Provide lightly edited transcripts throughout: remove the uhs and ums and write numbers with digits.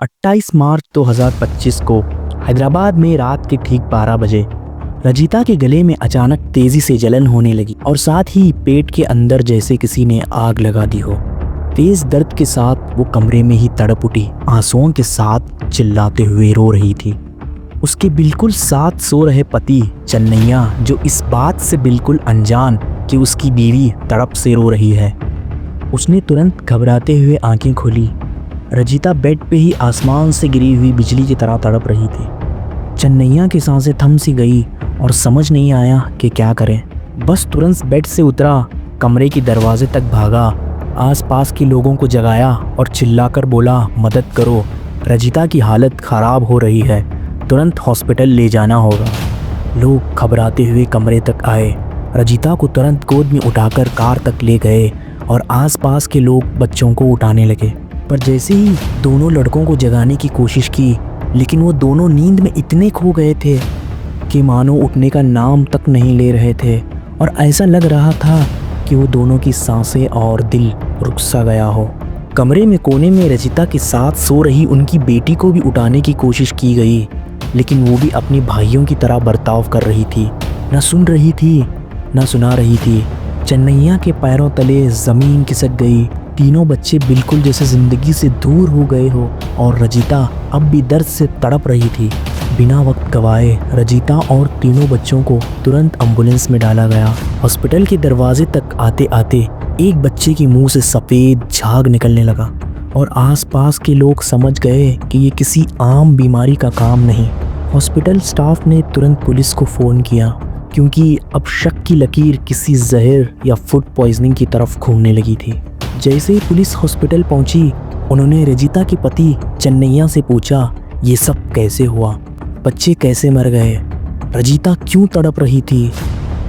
28 मार्च 2025 को हैदराबाद में रात के ठीक 12 बजे रजिता के गले में अचानक तेजी से जलन होने लगी और साथ ही पेट के अंदर जैसे किसी ने आग लगा दी हो। तेज दर्द के साथ वो कमरे में ही तड़प उठी, आंसुओं के साथ चिल्लाते हुए रो रही थी। उसके बिल्कुल साथ सो रहे पति चन्नैया, जो इस बात से बिल्कुल अनजान कि उसकी बीवी तड़प से रो रही है, उसने तुरंत घबराते हुए आंखें खोली। रजिता बेड पे ही आसमान से गिरी हुई बिजली की तरह तड़प रही थी। चन्नैया की सांसें थम सी गई और समझ नहीं आया कि क्या करें। बस तुरंत बेड से उतरा, कमरे के दरवाजे तक भागा, आसपास के लोगों को जगाया और चिल्लाकर बोला, मदद करो, रजिता की हालत ख़राब हो रही है, तुरंत हॉस्पिटल ले जाना होगा। लोग घबराते हुए कमरे तक आए, रजिता को तुरंत गोद में उठाकर कार तक ले गए और आसपास के लोग बच्चों को उठाने लगे। पर जैसे ही दोनों लड़कों को जगाने की कोशिश की, लेकिन वो दोनों नींद में इतने खो गए थे कि मानो उठने का नाम तक नहीं ले रहे थे और ऐसा लग रहा था कि वो दोनों की सांसें और दिल रुक सा गया हो। कमरे में कोने में रजिता के साथ सो रही उनकी बेटी को भी उठाने की कोशिश की गई, लेकिन वो भी अपने भाइयों की तरह बर्ताव कर रही थी, न सुन रही थी न सुना रही थी। चन्नैया के पैरों तले ज़मीन खिसक गई। तीनों बच्चे बिल्कुल जैसे ज़िंदगी से दूर हो गए हो और रजिता अब भी दर्द से तड़प रही थी। बिना वक्त गवाए रजिता और तीनों बच्चों को तुरंत एम्बुलेंस में डाला गया। हॉस्पिटल के दरवाजे तक आते आते एक बच्चे के मुंह से सफ़ेद झाग निकलने लगा और आसपास के लोग समझ गए कि ये किसी आम बीमारी का काम नहीं। हॉस्पिटल स्टाफ ने तुरंत पुलिस को फ़ोन किया, क्योंकि अब शक की लकीर किसी जहर या फूड पॉइजनिंग की तरफ घूमने लगी थी। जैसे ही पुलिस हॉस्पिटल पहुंची, उन्होंने रजिता के पति चन्नैया से पूछा, ये सब कैसे हुआ, बच्चे कैसे मर गए, रजिता क्यों तड़प रही थी,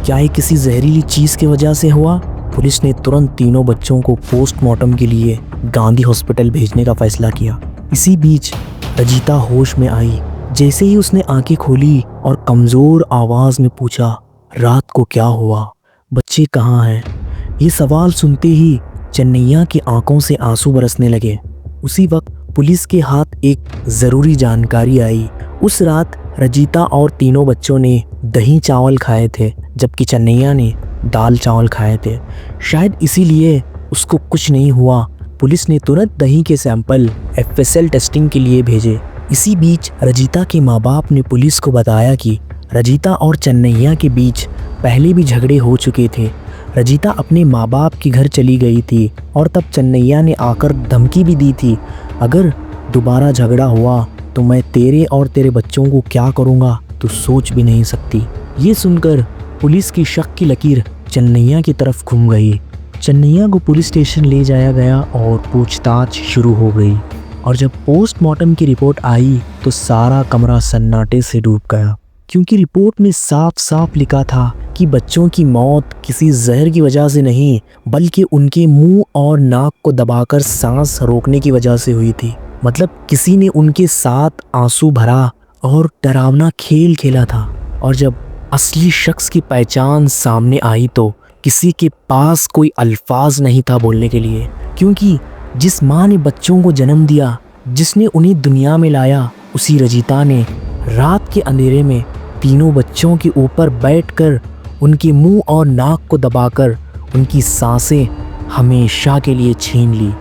क्या ये किसी जहरीली चीज़ की वजह से हुआ। पुलिस ने तुरंत तीनों बच्चों को पोस्टमार्टम के लिए गांधी हॉस्पिटल भेजने का फैसला किया। इसी बीच रजिता होश में आई। जैसे ही उसने आंखें खोली और कमज़ोर आवाज़ में पूछा, रात को क्या हुआ, बच्चे कहाँ हैं। ये सवाल सुनते ही चन्नैया की आंखों से आंसू बरसने लगे। उसी वक्त पुलिस के हाथ एक ज़रूरी जानकारी आई। उस रात रजिता और तीनों बच्चों ने दही चावल खाए थे, जबकि चन्नैया ने दाल चावल खाए थे। शायद इसीलिए उसको कुछ नहीं हुआ। पुलिस ने तुरंत दही के सैंपल FSL टेस्टिंग के लिए भेजे। इसी बीच रजिता के माँ बाप ने पुलिस को बताया कि रजिता और चन्नैया के बीच पहले भी झगड़े हो चुके थे। रजिता अपने माँ बाप के घर चली गई थी और तब चन्नैया ने आकर धमकी भी दी थी, अगर दोबारा झगड़ा हुआ तो मैं तेरे और तेरे बच्चों को क्या करूँगा, तू सोच भी नहीं सकती। ये सुनकर पुलिस की शक की लकीर चन्नैया की तरफ घूम गई। चन्नैया को पुलिस स्टेशन ले जाया गया और पूछताछ शुरू हो गई। और जब पोस्टमार्टम की रिपोर्ट आई तो सारा कमरा सन्नाटे से डूब गया, क्योंकि रिपोर्ट में साफ साफ लिखा था कि बच्चों की मौत किसी जहर की वजह से नहीं, बल्कि उनके मुंह और नाक को दबाकर सांस रोकने की वजह से हुई थी। मतलब किसी ने उनके साथ आंसू भरा और डरावना खेल खेला था। और जब असली शख्स की पहचान सामने आई तो किसी के पास कोई अल्फाज नहीं था बोलने के लिए, क्योंकि जिस माँ ने बच्चों को जन्म दिया, जिसने उन्हें दुनिया में लाया, उसी रजिता ने रात के अंधेरे में तीनों बच्चों के ऊपर बैठकर उनके मुंह और नाक को दबाकर उनकी सांसें हमेशा के लिए छीन ली।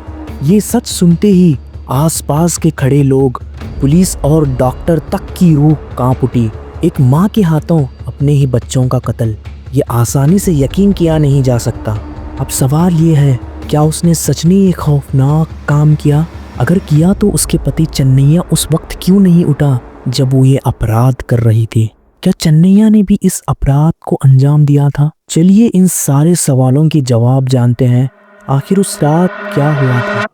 ये सच सुनते ही आसपास के खड़े लोग, पुलिस और डॉक्टर तक की रूह कांप उठी। एक माँ के हाथों अपने ही बच्चों का कत्ल, ये आसानी से यकीन किया नहीं जा सकता। अब सवाल ये है, क्या उसने सच में एक खौफनाक काम किया? अगर किया तो उसके पति चन्नैया उस वक्त क्यों नहीं उठा जब वो ये अपराध कर रही थी? क्या चन्नैया ने भी इस अपराध को अंजाम दिया था? चलिए इन सारे सवालों के जवाब जानते हैं। आखिर उस रात क्या हुआ था?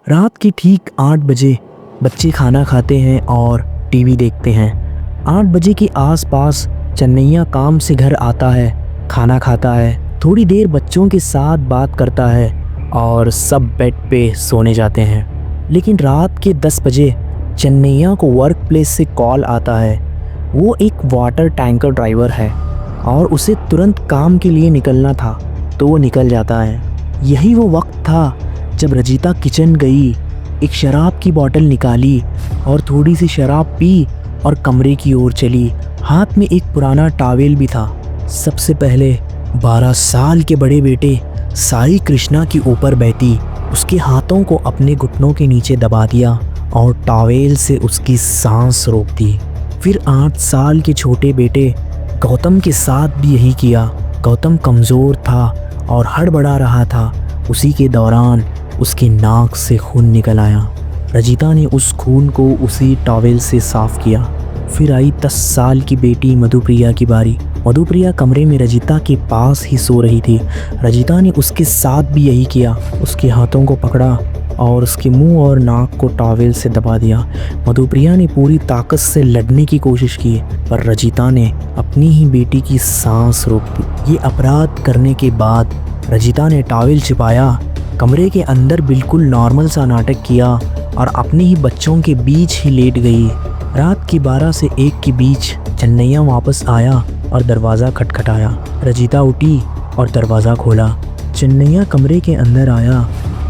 रात के ठीक 8 बजे बच्चे खाना खाते हैं और टीवी देखते हैं। 8 बजे के आसपास चन्नैया काम से घर आता है, खाना खाता है, थोड़ी देर बच्चों के साथ बात करता है और सब बेड पे सोने जाते हैं। लेकिन रात के 10 बजे चन्नैया को वर्क प्लेस से कॉल आता है। वो एक वाटर टैंकर ड्राइवर है और उसे तुरंत काम के लिए निकलना था, तो वो निकल जाता है। यही वो वक्त था जब रजिता किचन गई एक शराब की बोतल निकाली और थोड़ी सी शराब पी और कमरे की ओर चली। हाथ में एक पुराना टॉवेल भी था। सबसे पहले 12 साल के बड़े बेटे साई कृष्णा के ऊपर बैठी उसके हाथों को अपने घुटनों के नीचे दबा दिया और टॉवेल से उसकी सांस रोक दी। फिर 8 साल के छोटे बेटे गौतम के साथ भी यही किया। गौतम कमज़ोर था और हड़बड़ा रहा था। उसी के दौरान उसकी नाक से खून निकल आया। रजिता ने उस खून को उसी टॉवेल से साफ किया। फिर आई 10 साल की बेटी मधुप्रिया की बारी। मधुप्रिया कमरे में रजिता के पास ही सो रही थी। रजिता ने उसके साथ भी यही किया। उसके हाथों को पकड़ा और उसके मुंह और नाक को टॉवेल से दबा दिया। मधुप्रिया ने पूरी ताकत से लड़ने की कोशिश की पर रजिता ने अपनी ही बेटी की सांस रोक दी। ये अपराध करने के बाद रजिता ने टॉवेल छिपाया, कमरे के अंदर बिल्कुल नॉर्मल सा नाटक किया और अपने ही बच्चों के बीच ही लेट गई। रात के 12 से 1 के बीच चन्नैया वापस आया और दरवाज़ा खटखटाया। रजिता उठी और दरवाज़ा खोला। चन्नैया कमरे के अंदर आया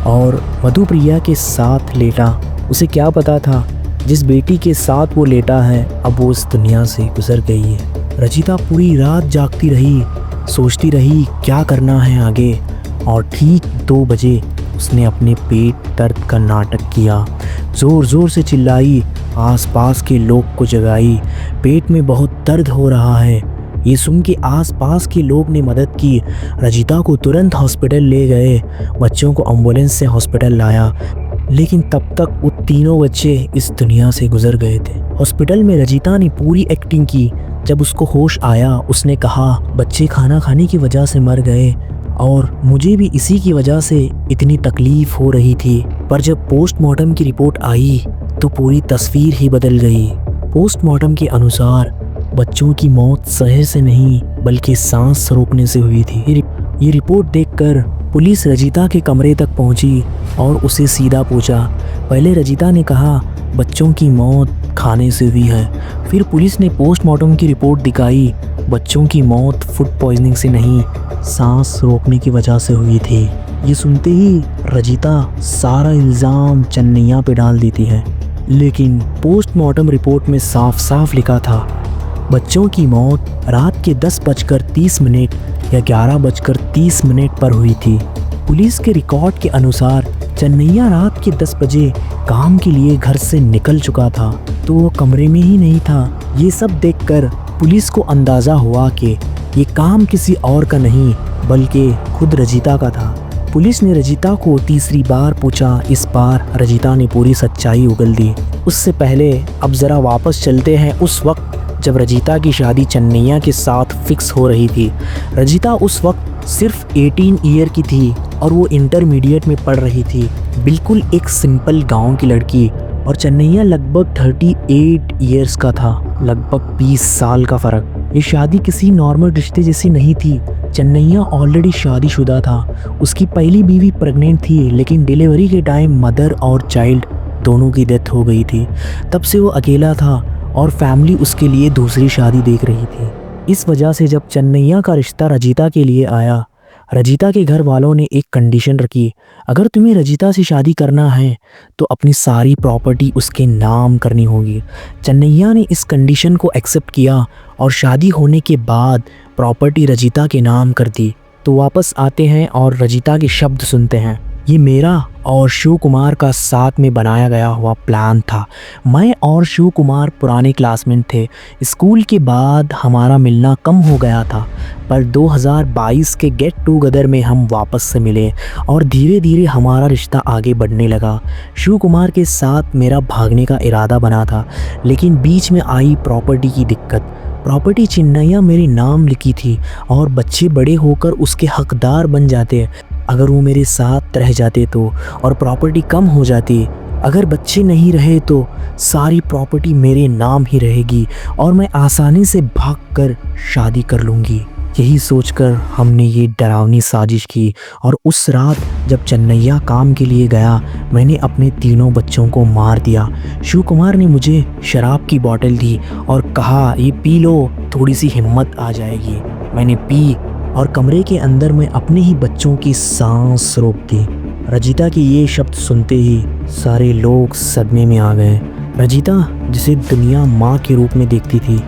और मधुप्रिया के साथ लेटा। उसे क्या पता था जिस बेटी के साथ वो लेटा है अब वो इस दुनिया से गुजर गई है। रजिता पूरी रात जागती रही, सोचती रही क्या करना है आगे, और ठीक 2 बजे उसने अपने पेट दर्द का नाटक किया। ज़ोर ज़ोर से चिल्लाई, आसपास के लोग को जगाई, पेट में बहुत दर्द हो रहा है। ये सुन के आसपास के लोग ने मदद की। रजिता को तुरंत हॉस्पिटल ले गए। बच्चों को एम्बुलेंस से हॉस्पिटल लाया, लेकिन तब तक वो तीनों बच्चे इस दुनिया से गुजर गए थे। हॉस्पिटल में रजिता ने पूरी एक्टिंग की। जब उसको होश आया उसने कहा, बच्चे खाना खाने की वजह से मर गए और मुझे भी इसी की वजह से इतनी तकलीफ़ हो रही थी। पर जब पोस्टमार्टम की रिपोर्ट आई तो पूरी तस्वीर ही बदल गई। पोस्टमार्टम के अनुसार बच्चों की मौत शहर से नहीं बल्कि सांस रोकने से हुई थी। ये रिपोर्ट देखकर पुलिस रजिता के कमरे तक पहुंची और उसे सीधा पूछा। पहले रजिता ने कहा बच्चों की मौत खाने से हुई है। फिर पुलिस ने पोस्टमार्टम की रिपोर्ट दिखाई। बच्चों की मौत फूड पॉइजनिंग से नहीं, सांस रोकने की वजह से हुई थी। ये सुनते ही रजिता सारा इल्ज़ाम चन्नैया पे डाल देती है, लेकिन पोस्टमार्टम रिपोर्ट में साफ साफ लिखा था बच्चों की मौत रात के 10:30 या 11:30 पर हुई थी। पुलिस के रिकॉर्ड के अनुसार चन्नैया रात के 10 बजे काम के लिए घर से निकल चुका था, तो वो कमरे में ही नहीं था। ये सब देखकर पुलिस को अंदाज़ा हुआ कि ये काम किसी और का नहीं बल्कि खुद रजिता का था। पुलिस ने रजिता को तीसरी बार पूछा। इस बार रजिता ने पूरी सच्चाई उगल दी। उससे पहले अब ज़रा वापस चलते हैं उस वक्त जब रजिता की शादी चन्नैया के साथ फिक्स हो रही थी। रजिता उस वक्त सिर्फ 18 ईयर की थी और वो इंटरमीडिएट में पढ़ रही थी। बिल्कुल एक सिंपल गांव की लड़की, और चन्नैया लगभग 38 ईयर्स का था, लगभग 20 साल का फ़र्क। ये शादी किसी नॉर्मल रिश्ते जैसी नहीं थी। चन्नैया ऑलरेडी शादीशुदा था। उसकी पहली बीवी प्रेग्नेंट थी, लेकिन डिलीवरी के टाइम मदर और चाइल्ड दोनों की डेथ हो गई थी। तब से वो अकेला था और फैमिली उसके लिए दूसरी शादी देख रही थी। इस वजह से जब चन्नैया का रिश्ता रजिता के लिए आया, रजिता के घर वालों ने एक कंडीशन रखी, अगर तुम्हें रजिता से शादी करना है तो अपनी सारी प्रॉपर्टी उसके नाम करनी होगी। चन्नैया ने इस कंडीशन को एक्सेप्ट किया और शादी होने के बाद प्रॉपर्टी रजिता के नाम कर दी। तो वापस आते हैं और रजिता के शब्द सुनते हैं। ये मेरा और शिव कुमार का साथ में बनाया गया हुआ प्लान था। मैं और शिव कुमार पुराने क्लासमेट थे। स्कूल के बाद हमारा मिलना कम हो गया था, पर 2022 के गेट टुगेदर में हम वापस से मिले और धीरे धीरे हमारा रिश्ता आगे बढ़ने लगा। शिव कुमार के साथ मेरा भागने का इरादा बना था, लेकिन बीच में आई प्रॉपर्टी की दिक्कत। प्रॉपर्टी चन्नैया मेरे नाम लिखी थी और बच्चे बड़े होकर उसके हकदार बन जाते अगर वो मेरे साथ रह जाते तो, और प्रॉपर्टी कम हो जाती। अगर बच्चे नहीं रहे तो सारी प्रॉपर्टी मेरे नाम ही रहेगी और मैं आसानी से भागकर शादी कर लूँगी। यही सोचकर हमने ये डरावनी साजिश की, और उस रात जब चन्नैया काम के लिए गया मैंने अपने तीनों बच्चों को मार दिया। शिव कुमार ने मुझे शराब की बोतल दी और कहा ये पी लो, थोड़ी सी हिम्मत आ जाएगी। मैंने पी और कमरे के अंदर मैं अपने ही बच्चों की सांस रोक दी। रजिता के ये शब्द सुनते ही सारे लोग सदमे में आ गए। रजिता, जिसे दुनिया माँ के रूप में देखती थी,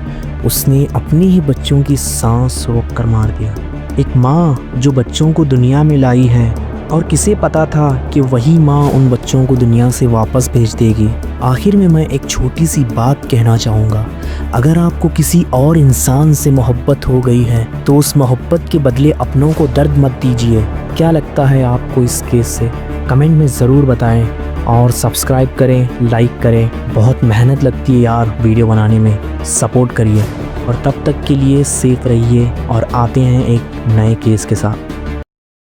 उसने अपने ही बच्चों की सांस रोककर मार दिया। एक माँ जो बच्चों को दुनिया में लाई है, और किसे पता था कि वही माँ उन बच्चों को दुनिया से वापस भेज देगी। आखिर में मैं एक छोटी सी बात कहना चाहूँगा, अगर आपको किसी और इंसान से मोहब्बत हो गई है तो उस मोहब्बत के बदले अपनों को दर्द मत दीजिए। क्या लगता है आपको इस केस से? कमेंट में ज़रूर बताएं और सब्सक्राइब करें, लाइक करें। बहुत मेहनत लगती है यार वीडियो बनाने में, सपोर्ट करिए। और तब तक के लिए सेफ रहिए और आते हैं एक नए केस के साथ।